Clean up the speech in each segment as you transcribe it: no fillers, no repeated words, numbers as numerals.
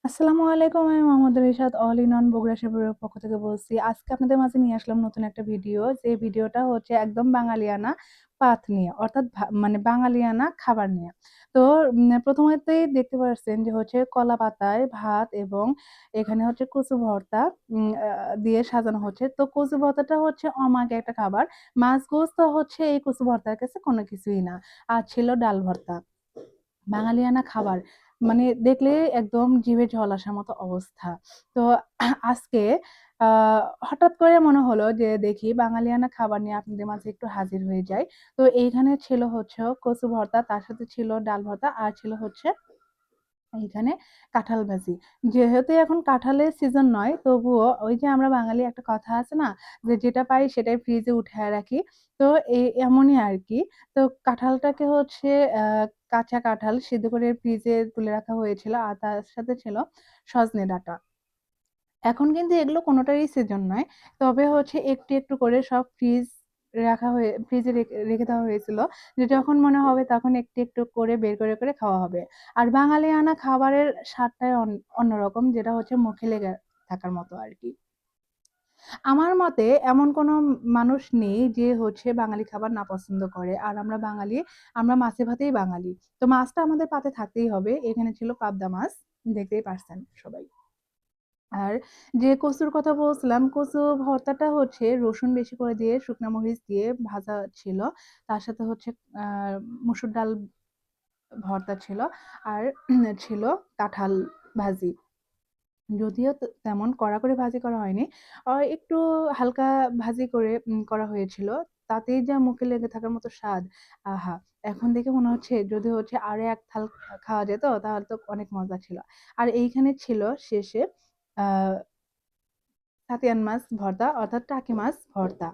আসসালামু আলাইকুম। আমি Mohammad Rishad all in on Bogura শেরপুরের পক্ষ থেকে বলছি। আজকে আপনাদের মাঝে নিয়ে আসলাম নতুন একটা ভিডিও। যে ভিডিওটা হচ্ছে একদম বাঙালিয়ানা পাত নিয়ে, অর্থাৎ মানে বাঙালিয়ানা খাবার নিয়ে। তো প্রথমেতেই দেখতে পাচ্ছেন যে হচ্ছে কলা পাতায় ভাত এবং এখানে হচ্ছে কচু ভর্তা দিয়ে সাজানো হচ্ছে। তো কচু ভর্তাটা হচ্ছে অমায়িক একটা খাবার। মাছ গোস্ত হচ্ছে এই কচু ভর্তার কাছে কোনো কিছুই না। আর ছিল ডাল ভর্তা। বাঙালিয়ানা খাবার মানে দেখলে একদম জিভে জল আসার মতো অবস্থা। তো আজকে আহ হঠাৎ করে মনে হলো যে দেখি বাঙালিয়ানা খাবার নিয়ে আপনাদের মাঝে একটু হাজির হয়ে যাই। তো এইখানে ছিল হচ্ছে কচু ভর্তা, তার সাথে ছিল ডাল ভর্তা, আর ছিল হচ্ছে এখানে কাঁঠাল ভাজি। যেহেতু এখন কাঁঠালের সিজন নয়, তবুও ওই যে আমরা বাঙালি একটা কথা আছে না, যে যেটা পাই সেটাই ফ্রিজে উঠায় রাখি। তো এই এমনই আর কি। তো কাঁঠালটাকে হচ্ছে কাঁচা কাঁঠাল সিদ্ধ করে ফ্রিজে তুলে রাখা হয়েছিল, আর তার সাথে ছিল সজনে ডাঁটা। এখন কিন্তু এগুলো কোনোটারই সিজন নয়। তবে হচ্ছে একটু একটু করে সব ফ্রিজে রেখে দেওয়া হয়েছিল, যে যখন মনে হবে তখন একটু একটু করে বের করে করে খাওয়া হবে। আর বাঙালিয়ানা খাবারের স্বাদটাই অন্যরকম, যেটা হচ্ছে মুখে লেগে থাকার মতো আর কি। আমার মতে এমন কোনো মানুষ নেই যে হচ্ছে বাঙালি খাবার না পছন্দ করে। আর আমরা বাঙালি, আমরা মাছে ভাতেই বাঙালি। তো মাছটা আমাদের পাতে থাকতেই হবে। এখানে ছিল পাবদা মাছ, দেখতেই পারছেন সবাই। আর যে কচুর কথা বলছিলাম, কচু ভর্তাটা হচ্ছে রসুন বেশি করে দিয়ে শুকনা মরিচ দিয়ে ভাজা ছিল। তার সাথে হচ্ছে আহ মসুর ডাল ভর্তা ছিল। আর ছিল কাঁঠাল ভাজি। যদিও তেমন কড়া করে ভাজি করা হয়নি, একটু হালকা ভাজি করে করা হয়েছিল। তাতেই যা মুখে লেগে থাকার মতো স্বাদ! আহা! এখন দেখে মনে হচ্ছে যদি হচ্ছে আরো এক থাল খাওয়া যেত তাহলে তো অনেক মজা ছিল। আর এইখানে ছিল শেষে আহ কাতিয়ান মাছ ভর্তা, অর্থাৎ টাকি মাছ ভর্তা।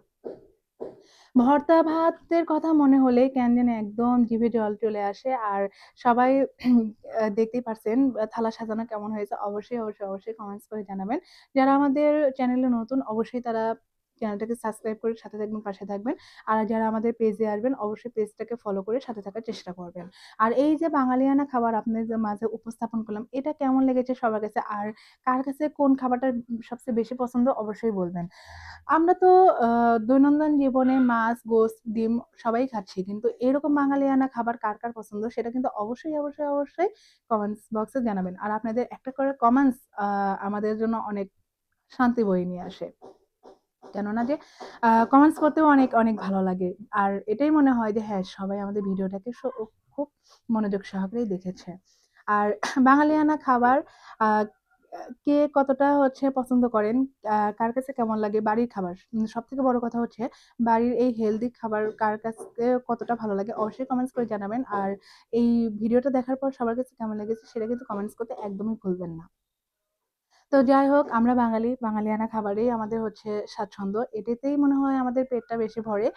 ভর্তা ভাতের কথা মনে হলে কেন জানি একদম জিভে জল চলে আসে। আর সবাই দেখতেই পারছেন থালা সাজানো কেমন হয়েছে। অবশ্যই অবশ্যই অবশ্যই কমেন্টস করে জানাবেন। যারা আমাদের চ্যানেলে নতুন অবশ্যই তারা চ্যানেলটাকে সাবস্ক্রাইব করে সাথে থাকবেন, পাশে থাকবেন। আর যারা আমাদের পেজে আসবেন অবশ্যই পেজটাকে ফলো করে সাথে থাকার চেষ্টা করবেন। আর এই যে বাঙালিয়ানা খাবার আপনাদের মাঝে উপস্থাপন করলাম, এটা কেমন লেগেছে সবার কাছে? আর কার কাছে কোন খাবারটা সবচেয়ে বেশি পছন্দ অবশ্যই বলবেন। আমরা তো দৈনন্দিন জীবনে মাছ, গোশত, ডিম সবাই খাচ্ছি। কিন্তু এরকম বাঙালিয়ানা খাবার কার, কার পছন্দ সেটা কিন্তু অবশ্যই, অবশ্যই, অবশ্যই কমেন্টস বক্সে জানাবেন। আর আপনাদের একটা করে কমেন্টস আমাদের জন্য অনেক শান্তি বয়ে নিয়ে আসে। কেননা যে কমেন্টস করতেও অনেক, অনেক ভালো লাগে। আর এটাই মনে হয় যে হ্যাঁ, সবাই আমাদের ভিডিওটাকে খুব মনোযোগ সহকারেই দেখেছে। আর বাঙালিয়ানা খাবার আ কে কতটা হচ্ছে পছন্দ করেন, কার কাছে কেমন লাগে বাড়ির খাবার। সবথেকে বড় কথা হচ্ছে বাড়ির এই হেলথি খাবার কার কাছে কতটা ভালো লাগে অবশ্যই কমেন্টস করে জানাবেন। আর এই ভিডিওটা দেখার পর সবার কাছে কেমন লেগেছে সেটা কিন্তু কমেন্টস করতে একদমই ভুলবেন না। তো যাই হোক, আমরা বাঙালি, বাঙালিয়ানা খাবারেই আমাদের হচ্ছে স্বাচ্ছন্দ্য। এটাতেই মনে হয় আমাদের পেটটা বেশি ভরে।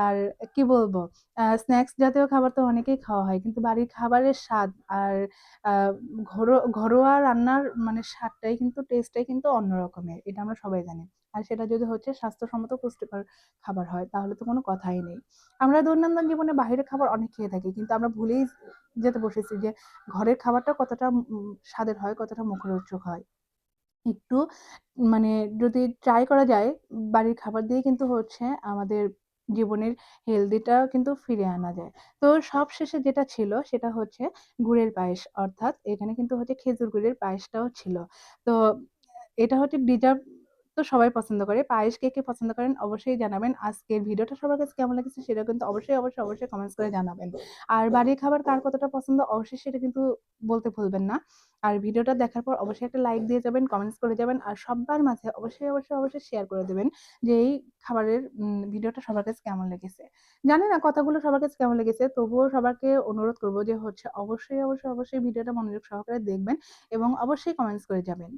আর কি বলবো? স্ন্যাকস জাতীয় খাবার তো অনেকেই খাওয়া হয়। কিন্তু বাড়ির খাবারের স্বাদ আর আ ঘরোয়া রান্নার মানে স্বাদটাই কিন্তু টেস্টটাই কিন্তু অন্য রকমের। এটা আমরা সবাই জানি। আর সেটা যদি হচ্ছে স্বাস্থ্যসম্মত পুষ্টিকর খাবার হয় তাহলে তো কোনো কথাই নেই। আমরা দৈনন্দিন জীবনে বাহিরের খাবার অনেক খেয়ে থাকি। কিন্তু আমরা ভুলেই যেতে বসেছি যে ঘরের খাবারটা কতটা স্বাদের হয়, কতটা মুখরোচক হয়। একটু মানে যদি ট্রাই করা যায়, বাড়ির খাবার দিয়ে কিন্তু হচ্ছে আমাদের জীবনের হেলদিটা কিন্তু ফিরিয়ে আনা যায়। তো সবশেষে যেটা ছিল সেটা হচ্ছে গুড়ের পায়েস। অর্থাৎ এখানে কিন্তু হচ্ছে খেজুর গুড়ের পায়েসটাও ছিল। তো এটা হচ্ছে ডিজার্ভ তো সবাই পছন্দ করে। পায়েস কে, কে পছন্দ করেন অবশ্যই জানাবেন। আজকের ভিডিওটা সবার কাছে কেমন লেগেছে সেটা কিন্তু অবশ্যই, অবশ্যই, অবশ্যই কমেন্টস করে জানাবেন। আর বাড়ির খাবার কার কতটা পছন্দ অবশ্যই সেটা কিন্তু বলতে ভুলবেন না। আর ভিডিওটা দেখার পর অবশ্যই একটা লাইক দিয়ে যাবেন, কমেন্টস করে যাবেন। আর সব্বার মাঝে অবশ্যই, অবশ্যই, অবশ্যই শেয়ার করে দেবেন যে এই খাবারের ভিডিওটা সবার কাছে কেমন লেগেছে। জানি না কথাগুলো সবার কাছে কেমন লেগেছে, তবুও সবাইকে অনুরোধ করব যে হচ্ছে অবশ্যই, অবশ্যই, অবশ্যই ভিডিওটা মনোযোগ সহকারে দেখবেন এবং অবশ্যই কমেন্টস করে যাবেন।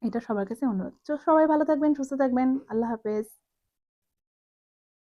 এটা সবার কাছে অনুরোধ। তো সবাই ভালো থাকবেন, সুস্থ থাকবেন। আল্লাহ হাফেজ।